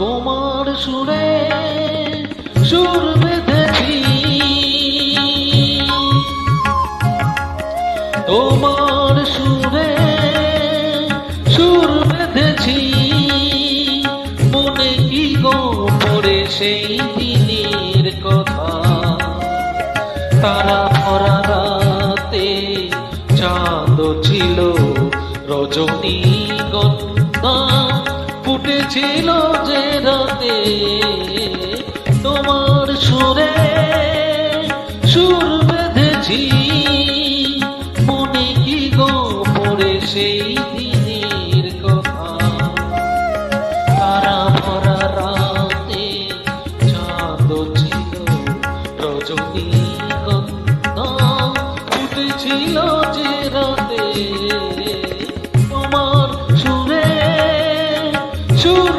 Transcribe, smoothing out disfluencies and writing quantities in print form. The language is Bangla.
তোমার সুরে সুর বেঁধেছি, তোমার সুরে সুর বেঁধেছি, মনে কি গো পড়ে সেই দিনের কথা। তারা ভরা রাতে চাঁদ ছিল রজনীগন্ধা, ফুটেছিল যে রাতে তোমার সুরে